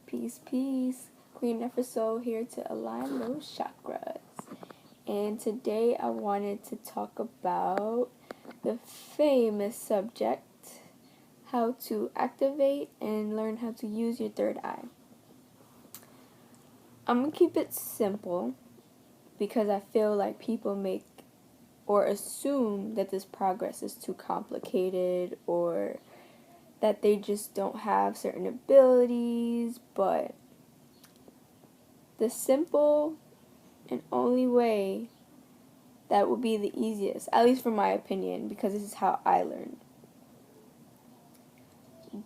Peace, peace. Queen Neferso here to align those chakras. And today I wanted to talk about the famous subject, how to activate and learn how to use your third eye. I'm going to keep it simple because I feel like people make or assume that this progress is too complicated or that they just don't have certain abilities, but the simple and only way that would be the easiest, at least from my opinion, because this is how I learned.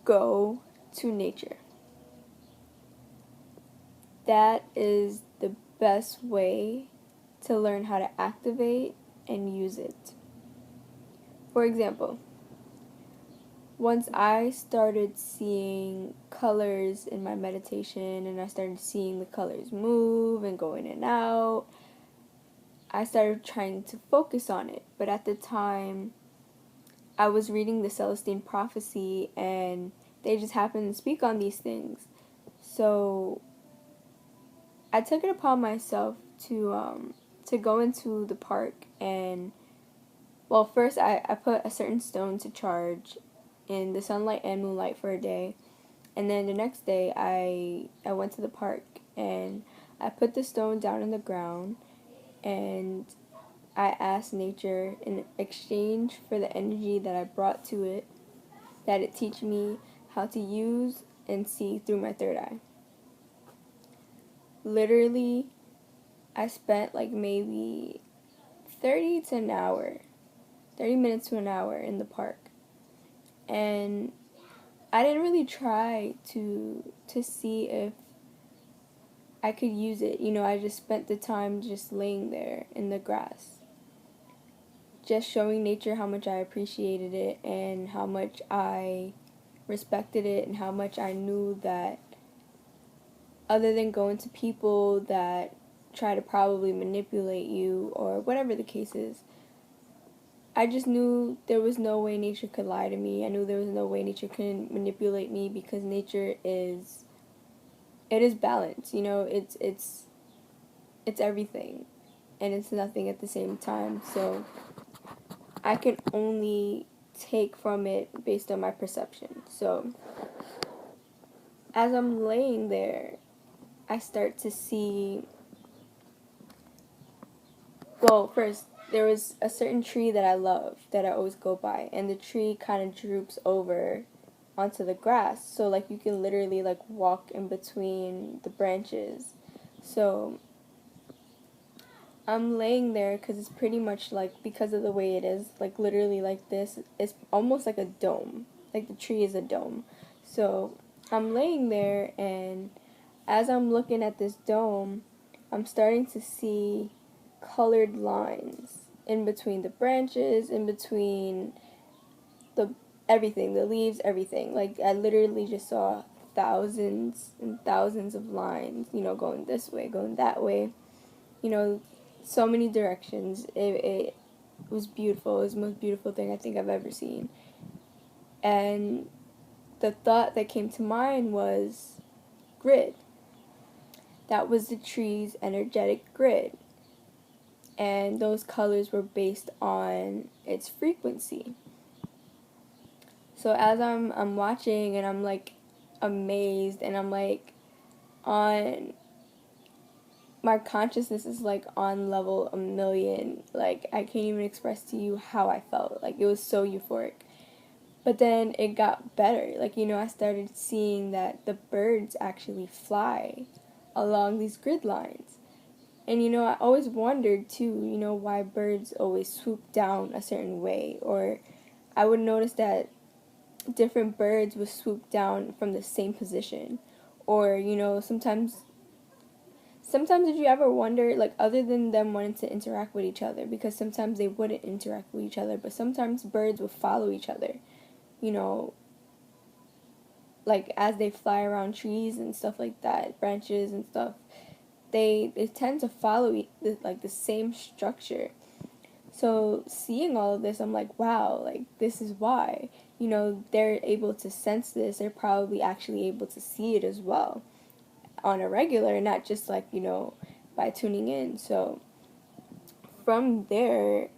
Go to nature. That is the best way to learn how to activate and use it. For example, once I started seeing colors in my meditation and I started seeing the colors move and go in and out, I started trying to focus on it. But at the time, I was reading the Celestine Prophecy and they just happened to speak on these things. So I took it upon myself to go into the park and, well, first I put a certain stone to charge in the sunlight and moonlight for a day, and then the next day I went to the park and I put the stone down in the ground and I asked nature in exchange for the energy that I brought to it that it teach me how to use and see through my third eye. Literally, I spent like maybe 30 minutes to an hour in the park. And I didn't really try to see if I could use it. I just spent the time just laying there in the grass, just showing nature how much I appreciated it and how much I respected it and how much I knew that other than going to people that try to probably manipulate you or whatever the case is, I just knew there was no way nature could lie to me. I knew there was no way nature could manipulate me because nature is balance. It's everything and it's nothing at the same time. So I can only take from it based on my perception. So as I'm laying there, I start to see, well, first, there was a certain tree that I love, that I always go by, and the tree kind of droops over onto the grass, so, like, you can literally, like, walk in between the branches. So I'm laying there because it's pretty much, like, because of the way it is, like, literally like this, it's almost like a dome, like the tree is a dome. So I'm laying there, and as I'm looking at this dome, I'm starting to see colored lines in between the branches, in between everything, the leaves, everything. Like, I literally just saw thousands and thousands of lines, going this way, going that way, so many directions. It was beautiful. It was the most beautiful thing I think I've ever seen. And the thought that came to mind was grid. That was the tree's energetic grid. And those colors were based on its frequency. So as I'm watching and I'm like amazed and I'm like on, my consciousness is like on level 1,000,000. Like, I can't even express to you how I felt. Like, it was so euphoric. But then it got better. Like, I started seeing that the birds actually fly along these grid lines. And, I always wondered, too, why birds always swoop down a certain way. Or I would notice that different birds would swoop down from the same position. Or, sometimes did you ever wonder, like, other than them wanting to interact with each other, because sometimes they wouldn't interact with each other, but sometimes birds would follow each other, like, as they fly around trees and stuff like that, branches and stuff. They tend to follow the same structure. So seeing all of this, I'm like, wow, like, this is why. They're able to sense this. They're probably actually able to see it as well. on a regular, not just like, by tuning in. So from there,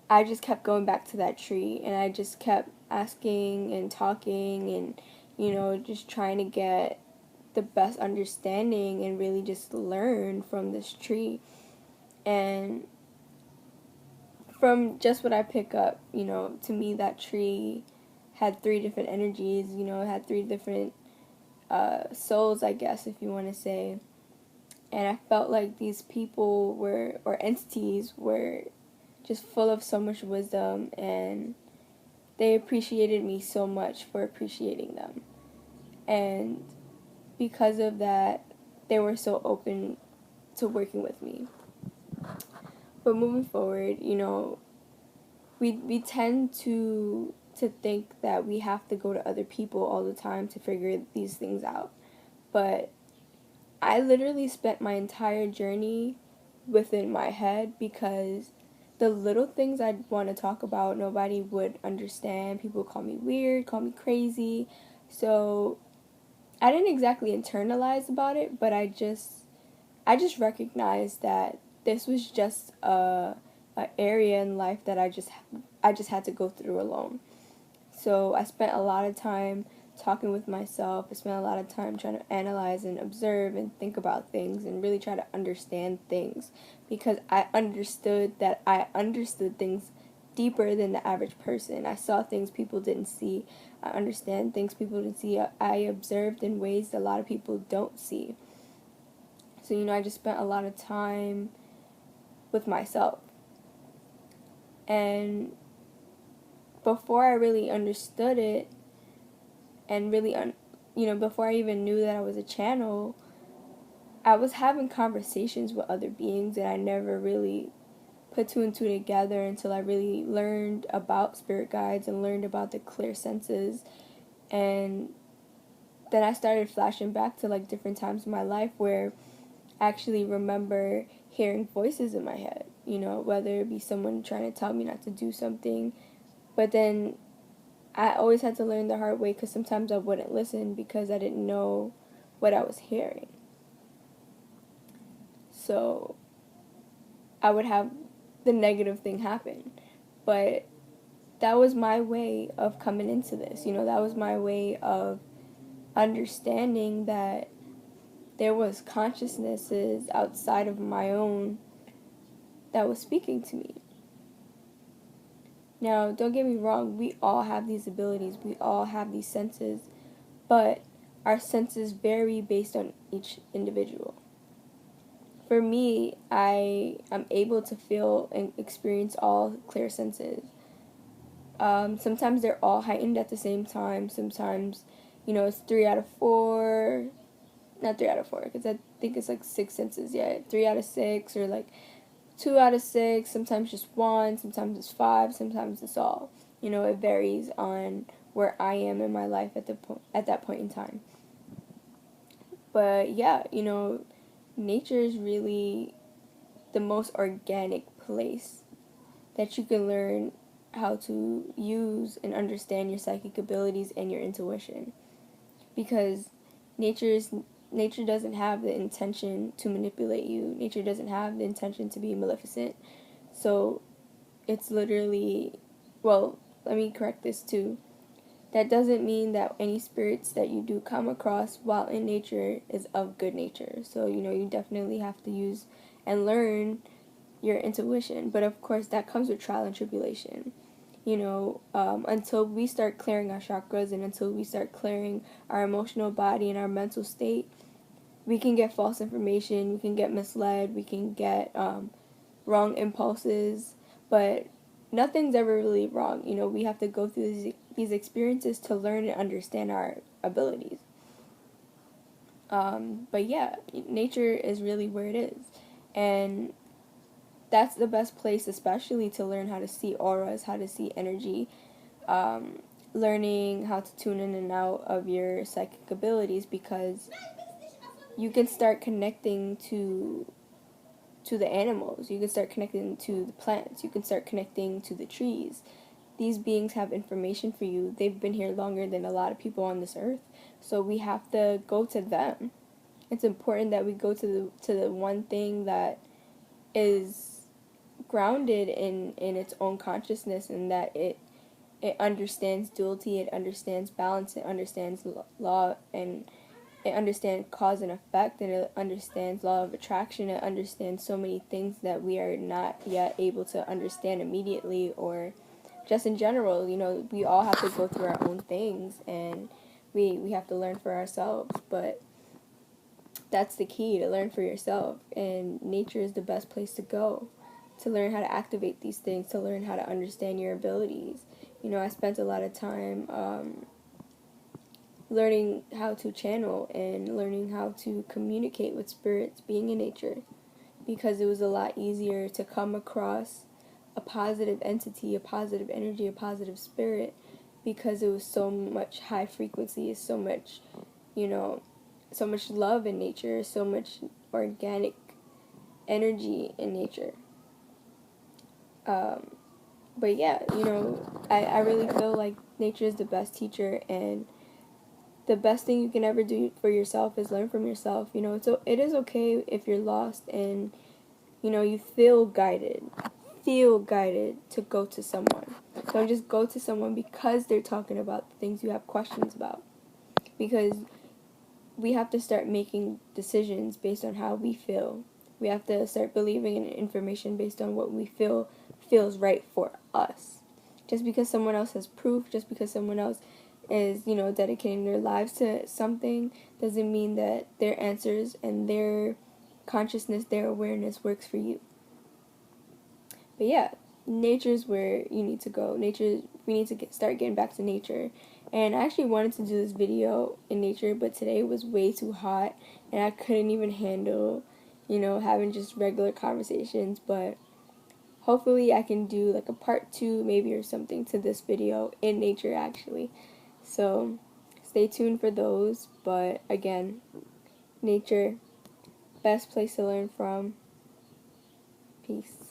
I just kept going back to that tree, and I just kept asking and talking and, just trying to get the best understanding and really just learn from this tree. And from just what I pick up, to me that tree had 3 different energies, it had 3 different souls, I guess, if you want to say. And I felt like these people or entities were just full of so much wisdom, and they appreciated me so much for appreciating them. And because of that, they were so open to working with me. But moving forward, we tend to think that we have to go to other people all the time to figure these things out. But I literally spent my entire journey within my head, because the little things I'd want to talk about, nobody would understand. People call me weird, call me crazy. So I didn't exactly internalize about it, but I just recognized that this was just a area in life that I just had to go through alone. So I spent a lot of time talking with myself. I spent a lot of time trying to analyze and observe and think about things and really try to understand things, because I understood that I understood things deeper than the average person. I saw things people didn't see. I understand things people didn't see. I observed in ways that a lot of people don't see. So, I just spent a lot of time with myself. And before I really understood it, and really, before I even knew that I was a channel, I was having conversations with other beings, and I never really put 2 and 2 together until I really learned about spirit guides and learned about the clear senses. And then I started flashing back to like different times in my life where I actually remember hearing voices in my head, whether it be someone trying to tell me not to do something. But then I always had to learn the hard way, because sometimes I wouldn't listen because I didn't know what I was hearing. So I would have the negative thing happen. But that was my way of coming into this. That was my way of understanding that there was consciousnesses outside of my own that was speaking to me. Now, don't get me wrong, we all have these abilities, we all have these senses, but our senses vary based on each individual. For me, I am able to feel and experience all clear senses. Sometimes they're all heightened at the same time. Sometimes, it's 3 out of 4. Not 3 out of 4, because I think it's like 6 senses. Yeah, 3 out of 6, or like 2 out of 6. Sometimes just 1. Sometimes it's 5. Sometimes it's all. It varies on where I am in my life at that point in time. But yeah, nature is really the most organic place that you can learn how to use and understand your psychic abilities and your intuition, because nature doesn't have the intention to manipulate you. Nature doesn't have the intention to be maleficent. So it's literally, well, let me correct this too. That doesn't mean that any spirits that you do come across while in nature is of good nature. So, you definitely have to use and learn your intuition. But of course, that comes with trial and tribulation. Until we start clearing our chakras and until we start clearing our emotional body and our mental state, we can get false information, we can get misled, we can get wrong impulses, but nothing's ever really wrong. We have to go through these experiences to learn and understand our abilities. But yeah, nature is really where it is. And that's the best place, especially to learn how to see auras, how to see energy, learning how to tune in and out of your psychic abilities, because you can start connecting to the animals, you can start connecting to the plants, you can start connecting to the trees. these beings have information for you. They've been here longer than a lot of people on this earth, so we have to go to them. It's important that we go to the one thing that is grounded in its own consciousness, and that it understands duality, it understands balance, it understands law, and it understands cause and effect, and it understands law of attraction. It understands so many things that we are not yet able to understand immediately, or just in general. You know, we all have to go through our own things, and we have to learn for ourselves. But that's the key, to learn for yourself. And nature is the best place to go to learn how to activate these things, to learn how to understand your abilities. You know, I spent a lot of time learning how to channel and learning how to communicate with spirits, being in nature, because it was a lot easier to come across a positive entity, a positive energy, a positive spirit, because it was so much high frequency, so much, you know, so much love in nature, so much organic energy in nature. But yeah, you know, I really feel like nature is the best teacher, and the best thing you can ever do for yourself is learn from yourself. You know, it is okay if you're lost and, you know, you feel guided to go to someone. Don't just go to someone because they're talking about the things you have questions about. Because we have to start making decisions based on how we feel. We have to start believing in information based on what we feel feels right for us. Just because someone else has proof, just because someone else is, you know, dedicating their lives to something, doesn't mean that their answers and their consciousness, their awareness works for you. But yeah, nature's where you need to go. We need to start getting back to nature. And I actually wanted to do this video in nature, but today was way too hot, and I couldn't even handle, you know, having just regular conversations. But hopefully I can do like a part 2 maybe or something to this video in nature actually. So stay tuned for those. But again, nature, best place to learn from. Peace.